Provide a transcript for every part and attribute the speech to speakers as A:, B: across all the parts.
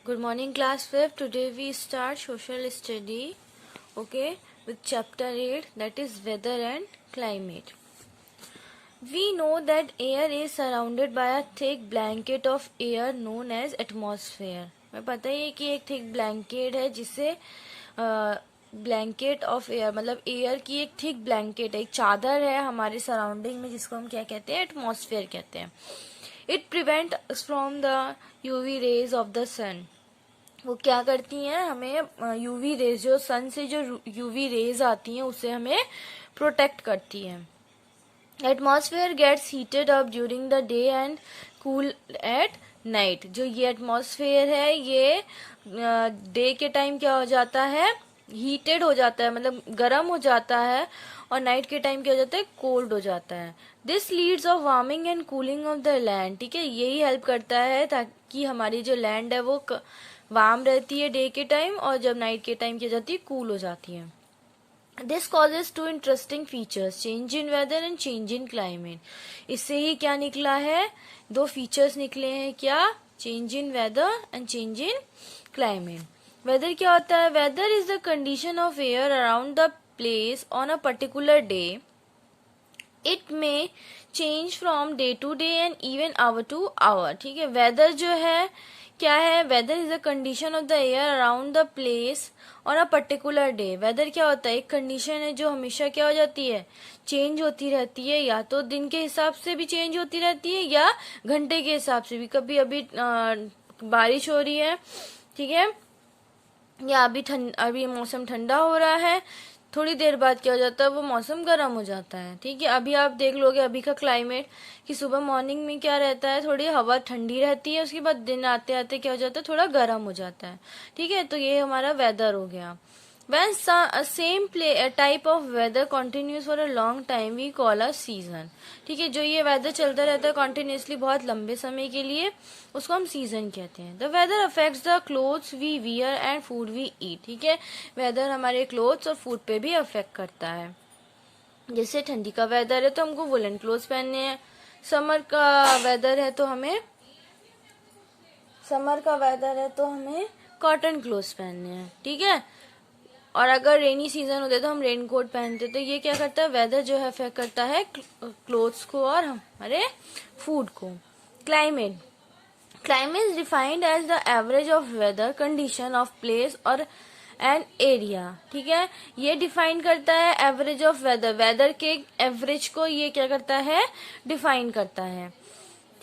A: Good morning, class 5th. Today we start social study, okay, with chapter 8, that is weather and climate. We know that air is surrounded by a thick blanket of air known as atmosphere. मैं पता ही है कि एक thick blanket है जिसे blanket of air मतलब air की एक थिक ब्लैंकेट है, एक चादर है हमारे सराउंडिंग में जिसको हम क्या कहते हैं, एटमॉस्फेयर कहते हैं. It prevent from the UV rays of the sun. वो क्या करती हैं, हमें यूवी रेज, जो सन से जो यूवी रेज आती हैं उसे हमें प्रोटेक्ट करती हैं. Atmosphere gets heated up during the day and cool at night. जो ये एटमॉस्फेयर है ये डे के टाइम क्या हो जाता है, हीटेड हो जाता है, मतलब गर्म हो जाता है, और नाइट के टाइम क्या हो जाता है, कोल्ड हो जाता है. This leads of warming and cooling of the land. ठीक है, यही हेल्प करता है ताकि हमारी जो लैंड है वो वार्म रहती है डे के टाइम, और जब नाइट के टाइम क्या जाती है, कूल हो जाती है. This causes two interesting features, change in weather and change in climate. इससे ही क्या निकला है, दो फीचर्स निकले हैं. क्या? Change in weather and change in climate. Weather क्या होता है? Weather is the condition of air around the place on a particular day. It may change from day to day and even hour to hour. ठीक है, weather जो है क्या है, weather is the condition of the air around the place on a particular day. Weather क्या होता है, एक कंडीशन है जो हमेशा क्या हो जाती है, चेंज होती रहती है. या तो दिन के हिसाब से भी चेंज होती रहती है या घंटे के हिसाब से भी. कभी अभी बारिश हो रही है, ठीक है, या अभी मौसम ठंडा हो रहा है, थोड़ी देर बाद क्या हो जाता है, वो मौसम गर्म हो जाता है. ठीक है, अभी आप देख लोगे अभी का क्लाइमेट कि सुबह मॉर्निंग में क्या रहता है, थोड़ी हवा ठंडी रहती है, उसके बाद दिन आते आते क्या हो जाता है, थोड़ा गर्म हो जाता है. ठीक है, तो ये हमारा वेदर हो गया. When same type of weather continues for a long time we call a season. ठीक है, जो ये वेदर चलता रहता है कॉन्टिन्यूसली बहुत लंबे समय के लिए, उसको हम सीजन कहते हैं. The weather affects the clothes we wear and food we eat. ठीक है, वेदर हमारे क्लोथ्स और फूड पे भी अफेक्ट करता है. जैसे ठंडी का वेदर है तो हमको वुलन क्लोथ्स पहनने हैं. समर का वेदर है तो हमें कॉटन क्लोथ्स पहनने हैं. ठीक है, और अगर रेनी सीजन होता है तो हम रेन कोट पहनते. तो ये क्या करता है, वेदर जो है अफेक्ट करता है क्लोथ्स को और हमारे फूड को. Climate is defined as the average of weather condition of place और एन एरिया. ठीक है, ये डिफाइन करता है एवरेज ऑफ वेदर के एवरेज को ये क्या करता है, डिफाइन करता है.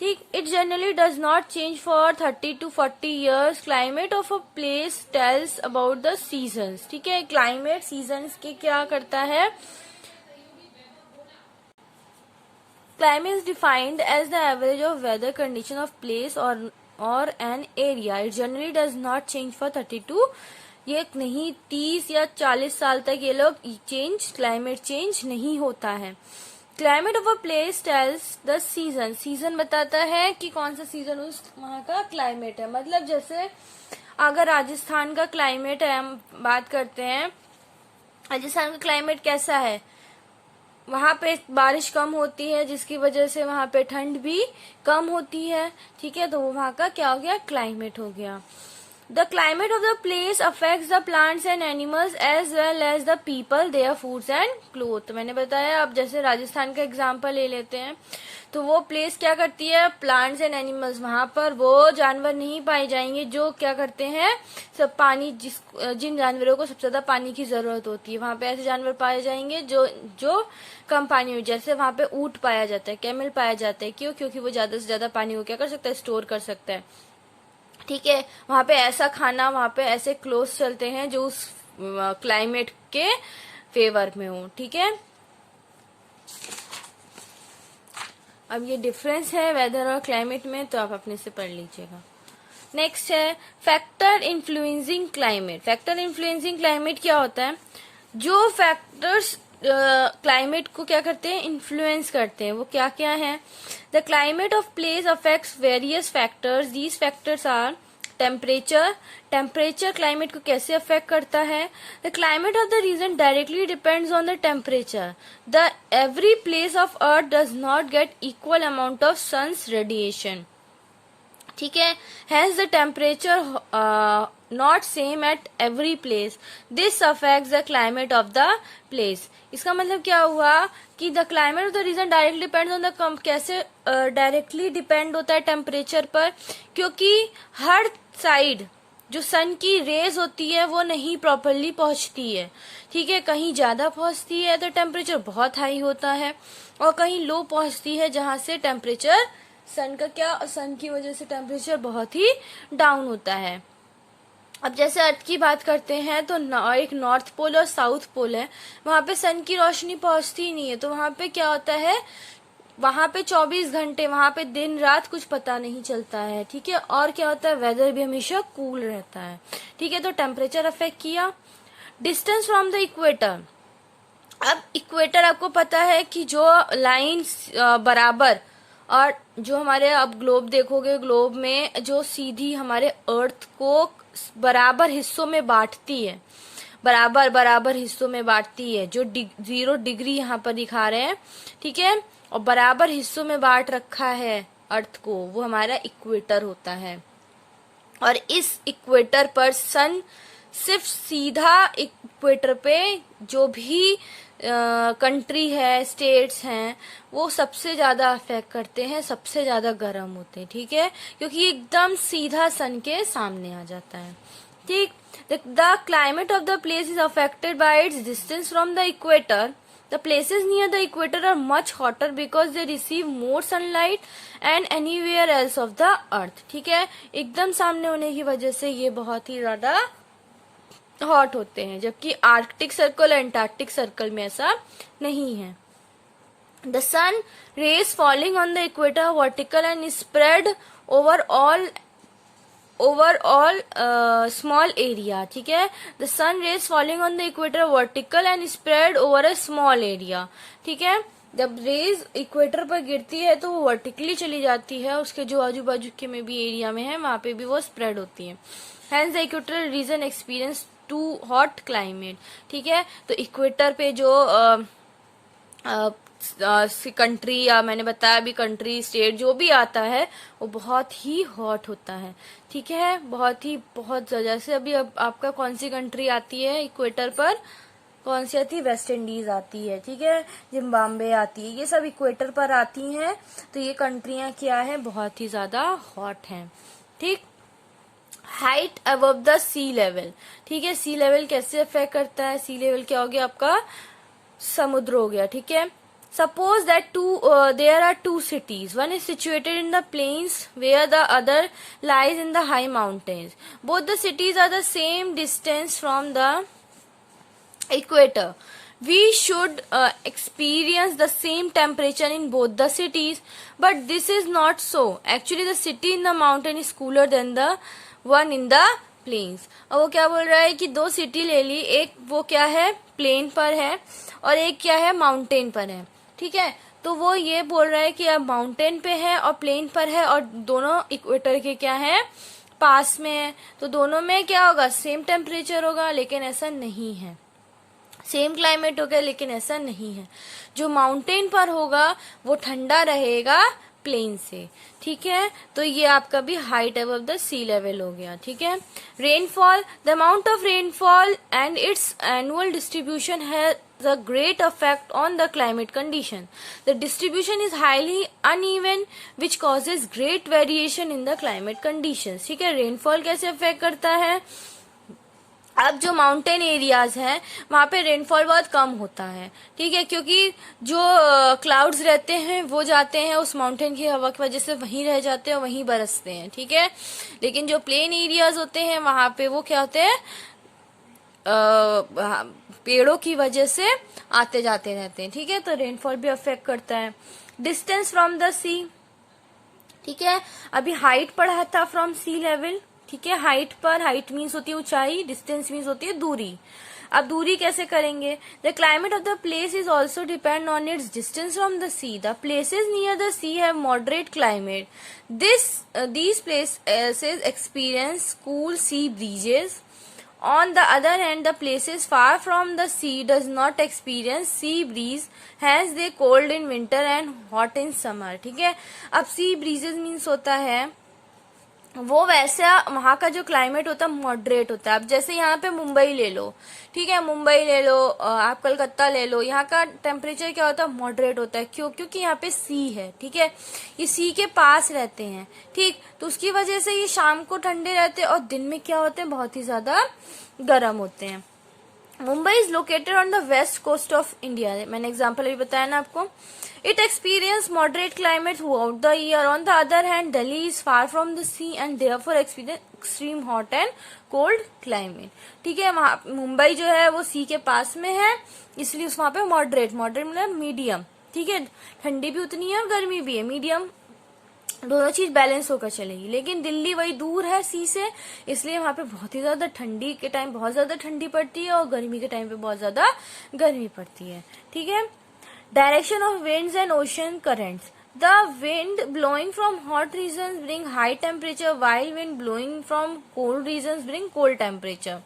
A: ठीक, it generally does not change for 30 to 40 years. Climate of a place tells about the seasons. ठीक है, क्लाइमेट सीजन्स के क्या करता है, climate is defined as the average of weather condition of place और an area. It generally does not change for 32, ये नहीं 30 या 40 साल तक ये लोग क्लाइमेट चेंज नहीं होता है. Climate of a place tells the season बताता है कि कौन सा सीजन उस वहां का क्लाइमेट है. मतलब जैसे अगर राजस्थान का क्लाइमेट है, हम बात करते हैं राजस्थान का क्लाइमेट कैसा है, वहां पे बारिश कम होती है जिसकी वजह से वहां पे ठंड भी कम होती है. ठीक है, तो वो वहां का क्या हो गया, क्लाइमेट हो गया. The climate of the place affects the plants and animals as well as the people, their foods and clothes. मैंने बताया, अब जैसे राजस्थान का एग्जाम्पल ले लेते हैं तो वो प्लेस क्या करती है, प्लांट्स एंड एनिमल्स, वहां पर वो जानवर नहीं पाए जाएंगे जो क्या करते हैं, सब पानी, जिन जानवरों को सबसे ज्यादा पानी की जरूरत होती है, वहां पे ऐसे जानवर पाए जाएंगे जो कम पानी में, जैसे वहां पे ऊंट पाया जाता है, कैमल पाया जाता है. क्यों? क्योंकि वो ज्यादा से ज्यादा पानी को क्या कर सकता है, स्टोर कर सकता है. ठीक है, वहां पे ऐसा खाना, वहां पे ऐसे क्लोथ्स चलते हैं जो उस क्लाइमेट के फेवर में हो. ठीक है, अब ये डिफरेंस है वेदर और क्लाइमेट में, तो आप अपने से पढ़ लीजिएगा. नेक्स्ट है factor influencing climate. Factor influencing climate क्या होता है, जो फैक्टर्स क्लाइमेट को क्या करते हैं, इन्फ्लुएंस करते हैं, वो क्या क्या है. The climate of place affects various factors. These factors are temperature climate को कैसे अफेक्ट करता है. The climate of the region directly depends on the temperature. The every place of earth does not get equal amount of sun's radiation. ठीक है। Has the temperature not same at every place, this affects the climate of the place. इसका मतलब क्या हुआ कि the climate of the region directly depends on the, कैसे directly depend होता है टेम्परेचर पर, क्योंकि हर साइड जो सन की रेज होती है वो नहीं प्रॉपरली पहुंचती है। ठीक है, कहीं ज्यादा पहुंचती है तो टेम्परेचर बहुत हाई होता है, और कहीं लो पहुंचती है जहां से टेम्परेचर सन की वजह से टेम्परेचर बहुत ही डाउन होता है। अब जैसे अर्थ की बात करते हैं तो एक नॉर्थ पोल और साउथ पोल है, वहां पे सन की रोशनी पहुंचती ही नहीं है, तो वहां पे क्या होता है, वहां पे 24 घंटे, वहां पे दिन रात कुछ पता नहीं चलता है। ठीक है, और क्या होता है, वेदर भी हमेशा कूल रहता है। ठीक है, तो टेम्परेचर अफेक्ट किया। डिस्टेंस फ्रॉम द इक्वेटर, अब इक्वेटर आपको पता है कि जो लाइन बराबर, और जो हमारे अब ग्लोब देखोगे, ग्लोब में जो सीधी हमारे अर्थ को बराबर हिस्सों में बांटती है, बराबर हिस्सों में बांटती है, जो 0 डिग्री यहाँ पर दिखा रहे हैं। ठीक है, और बराबर हिस्सों में बांट रखा है अर्थ को, वो हमारा इक्वेटर होता है। और इस इक्वेटर पर सन सिर्फ सीधा इक्वेटर पे जो भी कंट्री है, स्टेट्स हैं, वो सबसे ज्यादा अफेक्ट करते हैं, सबसे ज्यादा गर्म होते हैं। ठीक है, क्योंकि एकदम सीधा सन के सामने आ जाता है। ठीक, the climate of the place is affected by it's distance from the equator. The places near the equator are much hotter because they receive more sunlight and anywhere else of the earth। ठीक है, एकदम सामने होने की वजह से ये बहुत ही ज्यादा हॉट होते हैं, जबकि आर्कटिक सर्कल, एंटार्क्टिक सर्कल में ऐसा नहीं है। The sun rays falling on the equator are vertical and spread over all small area। ठीक है, the sun rays falling on the equator vertical and spread over a small area। ठीक है, जब raise equator पर गिरती है तो वो वर्टिकली चली जाती है, उसके जो आजू बाजू के में भी एरिया में है वहां पे भी वो स्प्रेड होती है। Hence the equatorial region experience too hot climate। ठीक है, तो इक्वेटर पे जो कंट्री, या मैंने बताया अभी कंट्री, स्टेट जो भी आता है वो बहुत ही हॉट होता है। ठीक है, बहुत जैसे अभी आपका कौन सी कंट्री आती है इक्वेटर पर, कौन सी आती है, वेस्ट इंडीज आती है। ठीक है, जिम्बाब्वे आती है, ये सब इक्वेटर पर आती हैं, तो ये कंट्रियां क्या है, बहुत ही ज्यादा हॉट हैं। ठीक, height above the sea level. ठीक है, सी लेवल कैसे अफेक्ट करता है, सी लेवल क्या हो गया आपका, समुद्र हो गया। ठीक है, suppose that there are two cities, one is situated in the plains where the other lies in the high mountains, both the cities are the same distance from the equator, we should experience the same temperature in both the cities, but this is not so, actually the city in the mountain is cooler than the one in the plains। अब वो क्या बोल रहा है कि दो city ले ली, एक वो क्या है, प्लेन पर है, और एक क्या है, माउंटेन पर है। ठीक है, तो वो ये बोल रहा है कि अब माउंटेन पे है और प्लेन पर है, और दोनों इक्वेटर के क्या है, पास में है, तो दोनों में क्या होगा, सेम टेम्परेचर होगा, लेकिन ऐसा नहीं है। सेम क्लाइमेट होगा लेकिन ऐसा नहीं है, जो माउंटेन पर होगा वो ठंडा रहेगा प्लेन से। ठीक है, तो ये आपका भी height above the sea level हो गया। ठीक है, rainfall, the amount of rainfall and its annual distribution has a great effect on the climate condition. The distribution is highly uneven which causes great variation in the climate conditions। ठीक है, rainfall कैसे affect करता है, अब जो mountain areas हैं वहां पे रेनफॉल बहुत कम होता है। ठीक है, क्योंकि जो क्लाउड्स रहते हैं वो जाते हैं उस माउंटेन की हवा की वजह से वहीं रह जाते हैं, वहीं बरसते हैं। ठीक है, लेकिन जो प्लेन एरियाज होते हैं वहां पे वो क्या होते हैं, पेड़ों की वजह से आते जाते रहते हैं। ठीक है, तो रेनफॉल भी अफेक्ट करता है। डिस्टेंस फ्रॉम द सी, ठीक है, अभी हाइट पढ़ा था फ्रॉम सी लेवल। ठीक है, हाइट पर, हाइट मीन्स होती है ऊंचाई, डिस्टेंस मीन्स होती है दूरी। अब दूरी कैसे करेंगे, the climate of the place is also depend on its distance from the sea. The places near the sea have moderate climate, these places experience cool sea breezes. On the other hand, the places far from the sea does not experience sea breeze, hence they cold in winter and hot in summer। ठीक है, अब sea breezes means होता है वो वैसा वहां का जो क्लाइमेट होता है मॉडरेट होता है। अब जैसे यहाँ पे मुंबई ले लो, ठीक है, मुंबई ले लो, आप कलकत्ता ले लो, यहाँ का टेम्परेचर क्या होता है, मॉडरेट होता है। क्यों? क्योंकि यहाँ पे सी है, ठीक है, ये सी के पास रहते हैं, ठीक, तो उसकी वजह से ये शाम को ठंडे रहते हैं और दिन में क्या होते हैं, बहुत ही ज्यादा गर्म होते हैं। Mumbai is located on the west coast of India, मैंने एग्जाम्पल अभी बताया ना आपको। It experience moderate climate throughout the year. On the other hand Delhi is far from the sea and therefore experience extreme hot and cold climate, ठीक है। वहां मुंबई जो है वो सी के पास में है, इसलिए वहां पे मॉडरेट मतलब मीडियम, ठीक है, ठंडी भी उतनी है और गर्मी भी है, मीडियम, दोनों चीज बैलेंस होकर चलेगी। लेकिन दिल्ली वही दूर है सी से, इसलिए वहां पे बहुत ही ज्यादा ठंडी के टाइम बहुत ज्यादा ठंडी पड़ती है और गर्मी के टाइम पे बहुत ज्यादा गर्मी पड़ती है, ठीक है। Direction of winds and ocean currents. The wind blowing from hot reason bring high temperature while wind blowing from cold region bring cold temperature.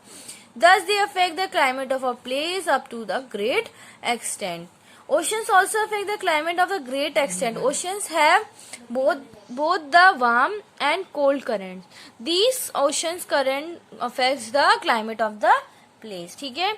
A: Thus, they affect the climate of a place up to the great extent. Oceans also affect the climate of a great extent. Oceans have both the warm and cold currents. These oceans current affects the climate of the place. ठीक है।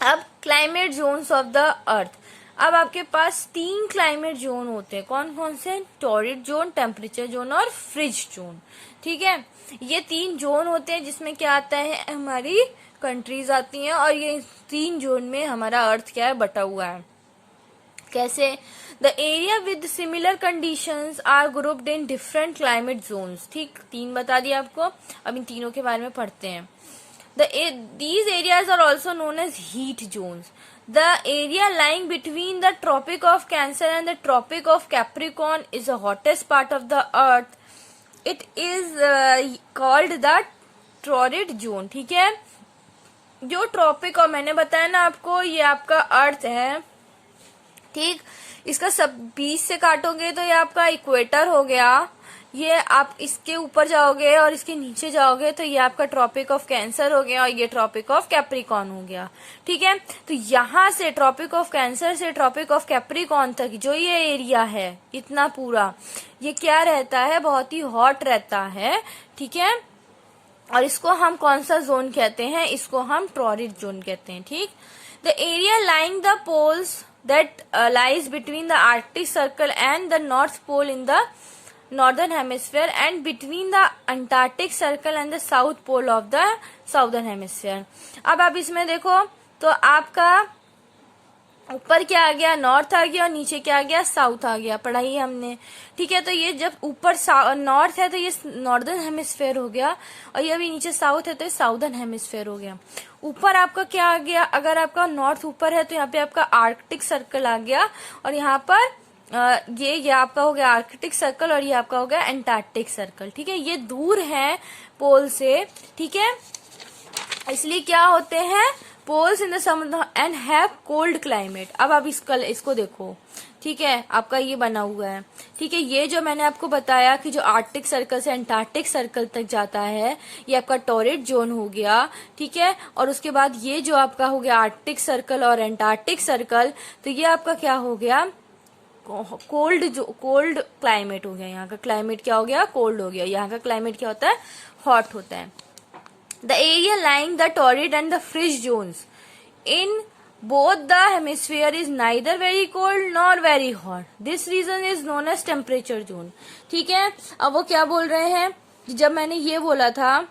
A: अब climate zones of the earth. अब आपके पास 3 climate zone होते हैं, कौन कौन से, टॉरिड जोन, टेम्परेचर जोन और फ्रिज जोन, ठीक है। ये 3 जोन होते हैं जिसमें क्या आता है, हमारी कंट्रीज आती हैं और ये 3 जोन में हमारा अर्थ क्या है, बटा हुआ है। कैसे? The area with similar conditions are grouped in different climate zones, ठीक, 3 बता दिया आपको, अब इन तीनों के बारे में पढ़ते हैं। These areas are also known as heat zones. The area lying between the Tropic of Cancer and the Tropic of Capricorn is the hottest part of the Earth. It is called the torrid zone, ठीक है। जो tropic, और मैंने बताया ना आपको, ये आपका अर्थ है, ठीक, इसका सब 20 से काटोगे तो ये आपका इक्वेटर हो गया, ये आप इसके ऊपर जाओगे और इसके नीचे जाओगे तो ये आपका ट्रॉपिक ऑफ कैंसर हो गया और ये ट्रॉपिक ऑफ कैप्रिकॉन हो गया, ठीक है। तो यहाँ से ट्रॉपिक ऑफ कैंसर से ट्रॉपिक ऑफ कैप्रिकॉन तक जो ये एरिया है, इतना पूरा, ये क्या रहता है, बहुत ही हॉट रहता है, ठीक है। और इसको हम कौन सा जोन कहते हैं, इसको हम टॉरिड जोन कहते हैं, ठीक। The area lying the poles that lies between the Arctic Circle and the North Pole in the Northern Hemisphere and between the Antarctic Circle and the South Pole of the Southern Hemisphere. अब आप इसमें देखो तो आपका ऊपर क्या आ गया, north आ गया, और नीचे क्या आ गया, साउथ आ गया, पढ़ाई हमने, ठीक है। तो ये जब ऊपर नॉर्थ है तो ये नॉर्दर्न हेमिस्फेयर हो गया और ये अभी नीचे साउथ है तो ये साउदर्न हेमिस्फेयर हो गया। ऊपर आपका क्या आ गया, अगर आपका नॉर्थ ऊपर है तो यहाँ पे आपका आर्कटिक सर्कल आ गया और यहाँ पर ये आपका हो गया आर्कटिक सर्कल और ये आपका हो गया एंटार्क्टिक सर्कल, ठीक है। ये दूर है पोल से, ठीक है, इसलिए क्या होते हैं, पोल्स इन द समुद्र एंड हैव कोल्ड क्लाइमेट। अब आप इसको देखो, ठीक है, आपका ये बना हुआ है, ठीक है। ये जो मैंने आपको बताया कि जो आर्कटिक सर्कल से एंटार्क्टिक सर्कल तक जाता है, ये आपका टॉरिड जोन हो गया, ठीक है। और उसके बाद ये जो आपका हो गया आर्कटिक सर्कल और एंटार्क्टिक सर्कल, तो ये आपका क्या हो गया, कोल्ड क्लाइमेट हो गया। यहाँ का क्लाइमेट क्या हो गया, कोल्ड हो गया। यहाँ का क्लाइमेट क्या होता है, हॉट होता है। The area lying the torrid and the fridge zones in both the hemisphere is neither very cold nor very hot. This region is known as temperature zone. ठीक है। अब वो क्या बोल रहे हैं, जब मैंने ये बोला था,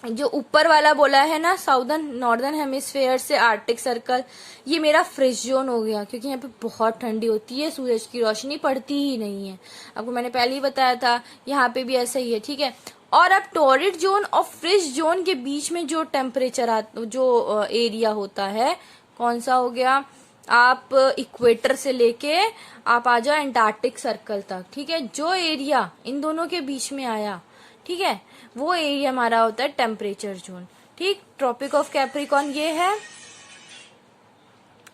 A: जो ऊपर वाला बोला है ना, साउदर्न नॉर्दर्न हेमिस्फेयर से आर्कटिक सर्कल, ये मेरा फ्रिज जोन हो गया क्योंकि यहाँ पे बहुत ठंडी होती है, सूरज की रोशनी पड़ती ही नहीं है, आपको मैंने पहले ही बताया था। यहाँ पे भी ऐसा ही है, ठीक है। और अब टॉरिड जोन और फ्रिज जोन के बीच में जो टेम्परेचर जो एरिया होता है, कौन सा हो गया, आप इक्वेटर से लेके आप आ जाओ एंटार्क्टिक सर्कल तक, ठीक है। जो एरिया इन दोनों के बीच में आया, ठीक है, वो एरिया हमारा होता है टेम्परेचर जोन, ठीक। ट्रॉपिक ऑफ कैप्रिकॉन ये है,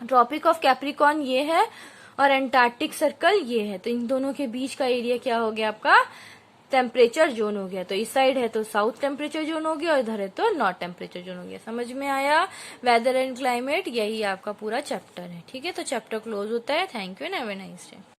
A: ट्रॉपिक ऑफ कैप्रिकॉन ये है और एंटार्क्टिक सर्कल ये है, तो इन दोनों के बीच का एरिया क्या हो गया, आपका टेम्परेचर जोन हो गया। तो इस साइड है तो साउथ टेम्परेचर जोन हो गया और इधर है तो नॉर्थ टेम्परेचर जोन हो गया। समझ में आया, वेदर एंड क्लाइमेट, यही आपका पूरा चैप्टर है, ठीक है। तो चैप्टर क्लोज होता है। Thank you and have a nice day.